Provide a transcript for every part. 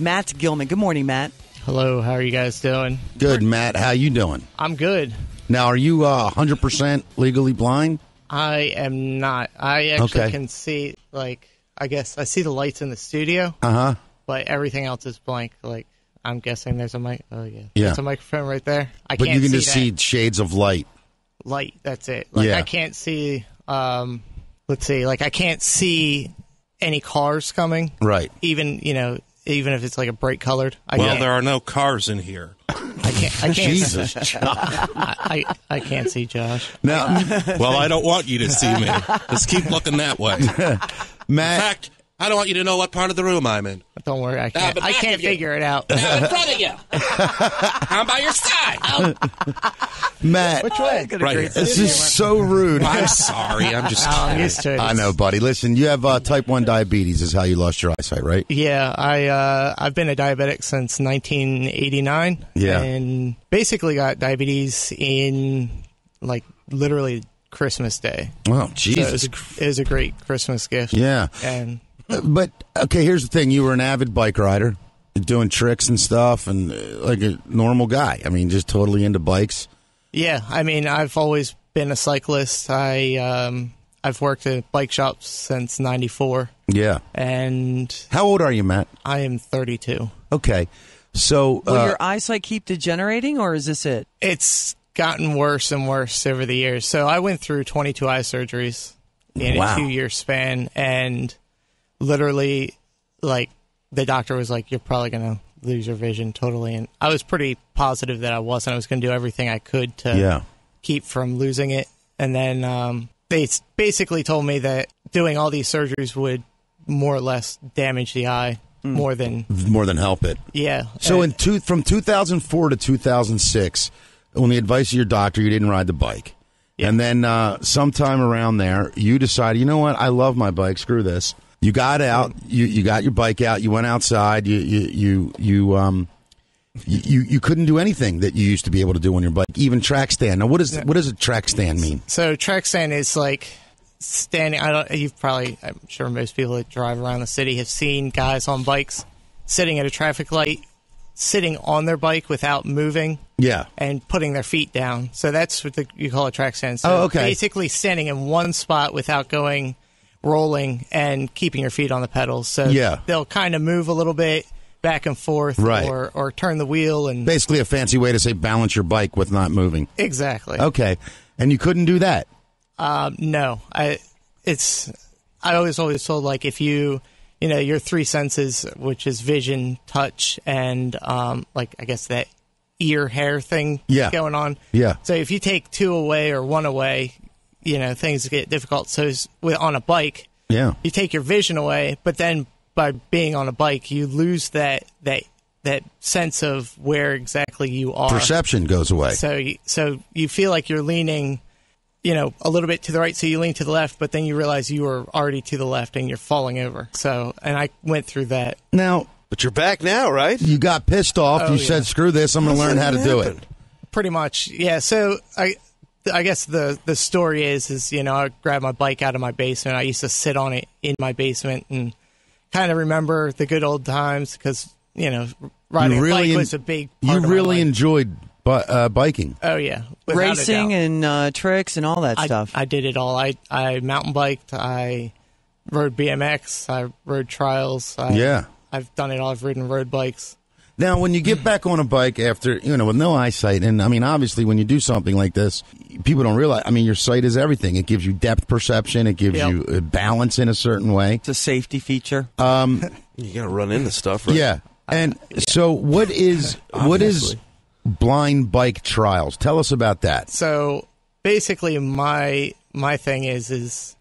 Matt Gilman. Good morning, Matt. Hello, how are you guys doing? Good, Matt. How you doing? I'm good. Now, are you 100% legally blind? I am not. I actually can see, like, I guess I see the lights in the studio. Uh-huh. But everything else is blank. Like, I'm guessing there's a mic. Oh, yeah. Yeah. There's a microphone right there. But you can just see that. shades of light. Light, that's it. Like, Yeah. I can't see, let's see, like, I can't see any cars coming. Right. Even if it's, like, a bright colored. Well, there are no cars in here. I can't. Jesus. I can't see Josh. Now, Well, I don't want you to see me. Just keep looking that way. In Matt, fact, I don't want you to know what part of the room I'm in. Don't worry, I can't. but I back can't of you. figure it out. I'm in front of you. I'm by your side. Matt, Which way? Right. this is so rude. I'm sorry. I'm just I'm kidding. used to it. I know, buddy. Listen, you have type 1 diabetes is how you lost your eyesight, right? Yeah, I've been a diabetic since 1989. Yeah. And basically got diabetes in, like, literally Christmas Day. Oh, So Jesus. it was a great Christmas gift. Yeah. And But, okay, here's the thing. You were an avid bike rider, doing tricks and stuff, and like a normal guy. I mean, just totally into bikes. yeah, I mean, I've always been a cyclist. I've worked at bike shops since 94. Yeah. And How old are you, Matt? I am 32. Okay. So, Will your eyesight keep degenerating, or is this it? It's gotten worse and worse over the years. So I went through 22 eye surgeries in Wow. a 2-year span, and literally, like, the doctor was like, you're probably going to lose your vision totally. And I was pretty positive that I wasn't. I was going to do everything I could to keep from losing it. And then they basically told me that doing all these surgeries would more or less damage the eye more than help it. yeah. So And- from 2004 to 2006, on the advice of your doctor, you didn't ride the bike. Yeah. And then sometime around there, you decided, you know what, I love my bike, screw this. You got out, you got your bike out, you went outside, you couldn't do anything that you used to be able to do on your bike, even track stand. Now, what does a track stand mean? So track stand is like standing. I'm sure most people that drive around the city have seen guys on bikes sitting at a traffic light, sitting on their bike without moving. Yeah. And putting their feet down. So that's what you call a track stand. So Oh, okay. basically standing in one spot without rolling and keeping your feet on the pedals. So Yeah. they'll kind of move a little bit back and forth, Right. or turn the wheel and Basically a fancy way to say balance your bike with not moving. exactly. Okay. And you couldn't do that. No, I always told, like, if your three senses, which is vision, touch, and like, I guess that ear hair thing going on. Yeah. So if you take two away or one away, things get difficult. So on a bike, Yeah. you take your vision away, but then by being on a bike, you lose that sense of where exactly you are. Perception goes away. So you feel like you're leaning, a little bit to the right, so you lean to the left, but then you realize you were already to the left and you're falling over. So, and I went through that. Now, But you're back now, right? you got pissed off. Oh, You yeah. said, screw this. I'm going to learn how to do it. Pretty much, yeah. So I guess the story is I grabbed my bike out of my basement. I used to sit on it in my basement and kind of remember the good old times because riding a bike was a big part You of my really life. enjoyed biking. Oh yeah, without a Racing doubt. and tricks and all that stuff. I did it all. I mountain biked. I rode BMX. I rode trials. I've done it all. I've ridden road bikes. Now, when you get back on a bike after, with no eyesight, and I mean, obviously, when you do something like this, people don't realize, I mean, your sight is everything. It gives you depth perception. It gives you balance in a certain way. It's a safety feature. You got to run into stuff, right? Yeah. And so what is blind bike trials? Tell us about that. So basically, my thing is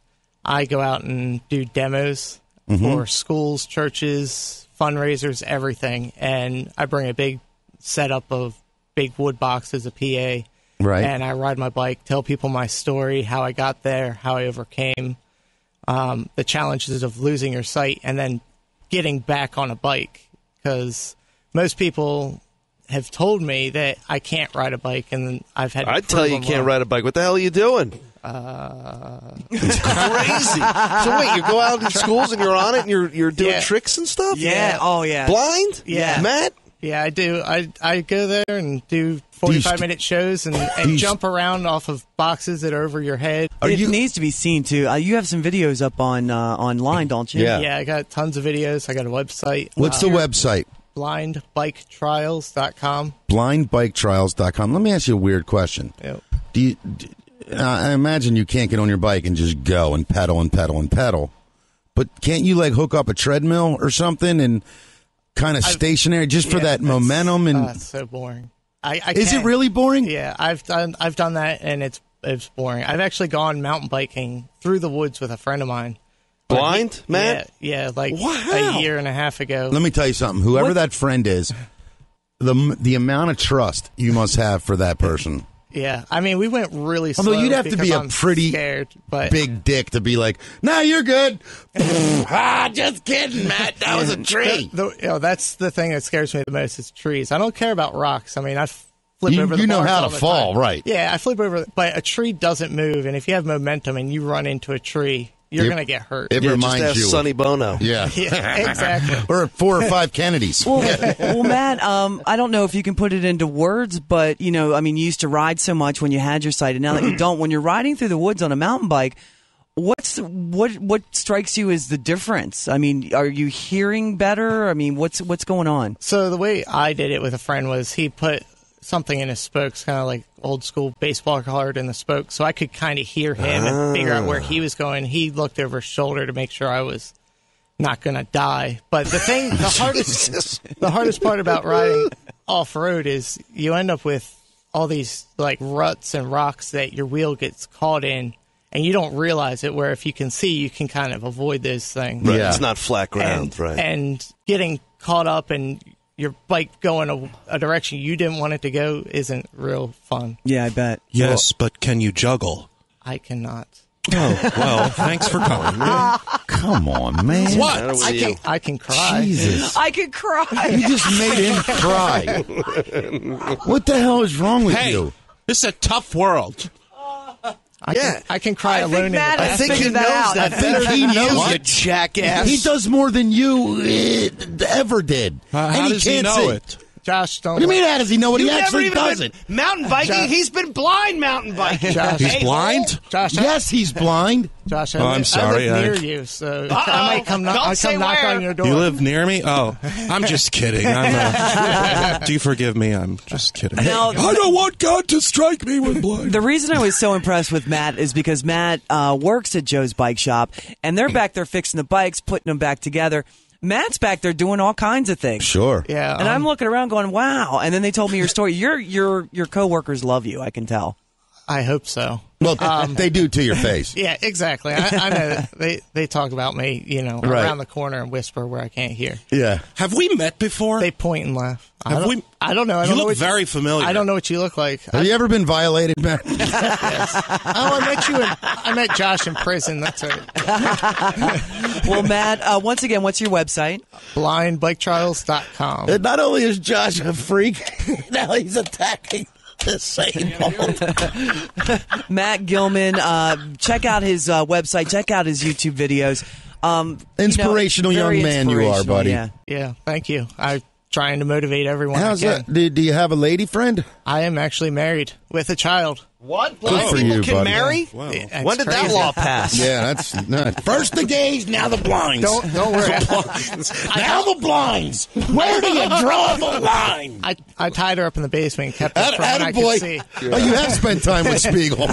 I go out and do demos for schools, churches, fundraisers, everything, and I bring a big setup of big wood boxes, a PA, Right. and I ride my bike, tell people my story, how I got there, how I overcame the challenges of losing your sight, and then getting back on a bike, because most people have told me that I can't ride a bike, and I've had to I'd tell you prove them can't wrong. ride a bike. What the hell are you doing? It's crazy. So wait, you go out in schools and you're on it and you're doing tricks and stuff? Yeah. Oh, yeah. Blind? Yeah. Matt? Yeah, I do. I go there and do 45-minute shows and jump around off of boxes that are over your head. It needs to be seen, too. You have some videos up on online, don't you? Yeah, I got tons of videos. I got a website. What's the website? blindbiketrials.com. blindbiketrials.com. Let me ask you a weird question. Yep. I imagine you can't get on your bike and just go and pedal and pedal and pedal. But can't you like hook up a treadmill or something and kind of stationary just for that momentum? And it's so boring. I is it really boring? Yeah, I've done that and it's boring. I've actually gone mountain biking through the woods with a friend of mine. Blind, Matt? Yeah, like a year and a half ago. Let me tell you something. Whoever that friend is, the amount of trust you must have for that person. Yeah, I mean, we went really slow. Although you'd have to be a I'm pretty scared, but big dick to be like, "No, you're good." Just kidding, Matt. That was a tree. That's the thing that scares me the most is trees. I don't care about rocks. I mean, I flip over the You know bars how all to the fall, time. right? Yeah, I flip over, but a tree doesn't move, and if you have momentum and you run into a tree, you're going to get hurt. It reminds just you ask Sonny Bono. Yeah, exactly. or 4 or 5 Kennedys. Well, Matt, I don't know if you can put it into words, but, you used to ride so much when you had your sight, and now that you don't, when you're riding through the woods on a mountain bike, what strikes you as the difference? I mean, are you hearing better? I mean, what's going on? So the way I did it with a friend was he put something in his spokes, kind of like old school baseball card in the spokes, so I could kind of hear him and figure out where he was going. He looked over his shoulder to make sure I was not going to die. But the hardest part about riding off road is you end up with all these like ruts and rocks that your wheel gets caught in, and you don't realize it. Where if you can see, you can kind of avoid those things. Right. Yeah. It's not flat ground, right? And getting caught up and your bike going a direction you didn't want it to go isn't real fun. Yeah, I bet. Yes, but can you juggle? I cannot. Oh, well, thanks for calling. Come on, man. What? I can cry. Jesus. I could cry. You just made him cry. What the hell is wrong with you? This is a tough world. I can cry alone in the Matt bathroom. has figured that out. I think he knows it. Jackass. He does more than you ever did. How does he know it? Josh, don't. What do you mean, how does he know what he You've actually never even does been it? mountain biking. Josh. He's been blind mountain biking. Josh. He's blind? Josh, Yes, he's blind. Josh, Oh, I'm sorry. I live near you, so I might come knock on your door. You live near me? Oh, I'm just kidding. Do you forgive me? I'm just kidding. Now, I don't want God to strike me with blind. the reason I was so impressed with Matt is because Matt works at Joe's Bike Shop, and they're back there fixing the bikes, putting them back together. Matt's back there doing all kinds of things. Sure. Yeah, And I'm looking around going, wow. And then they told me your story. Your coworkers love you, I can tell. I hope so. Well, they do to your face. Yeah, exactly. I know they talk about me, Right. around the corner and whisper where I can't hear. Yeah. Have we met before? They point and laugh. I Have don't we? I don't know. I You don't know look what very familiar. I don't know what you look like. Have you ever been violated, Matt? I met Josh in prison. That's it. Well, Matt, once again, what's your website? blindbiketrials.com. And not only is Josh a freak, now he's attacking the same old. Matt Gilman. Check out his website. Check out his YouTube videos. Inspirational young very man you are, inspirational, buddy. Yeah. Yeah, thank you. I'm trying to motivate everyone. How's I can. that? Do you have a lady friend? I am actually married with a child. What? Good for People you, can buddy. marry? Wow. It's When did that crazy. law pass? Yeah, that's not. First the gays, now the blinds. Don't worry. Now the blinds. Where do you draw the line? I tied her up in the basement and kept her from what I could see. Oh, you have spent time with Spiegel.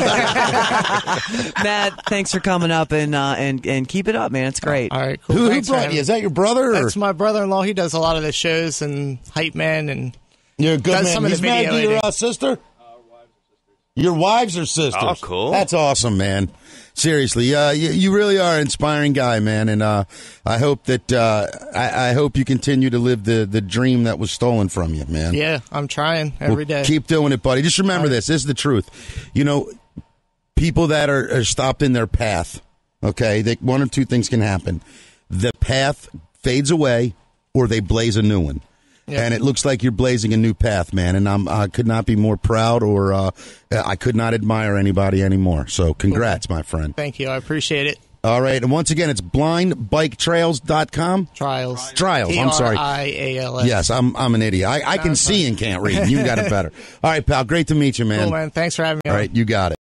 Matt, thanks for coming up and keep it up, man. It's great. All right, cool. Who Thanks for brought having you? me. Is that your brother? Or? That's my brother-in-law. He does a lot of the shows and hype man and You're a good does man. some of the He's married to video your editing. sister? Your wives are sisters. Oh, cool. That's awesome, man. Seriously, you really are an inspiring guy, man. And I hope that I hope you continue to live the dream that was stolen from you, man. Yeah, I'm trying every day. Keep doing it, buddy. Just remember this. This is the truth. People that are stopped in their path, okay, one of two things can happen. The path fades away or they blaze a new one. and it looks like you're blazing a new path, man. And I could not be more proud, or I could not admire anybody anymore. So congrats, my friend. Thank you. I appreciate it. All right, and once again, it's blindbiketrails.com? Trials. I'm sorry. Trials. Yes, I'm an idiot. I can see and can't read. You got it better. All right, pal, great to meet you, man. Cool, man. Thanks for having me All on. right, you got it.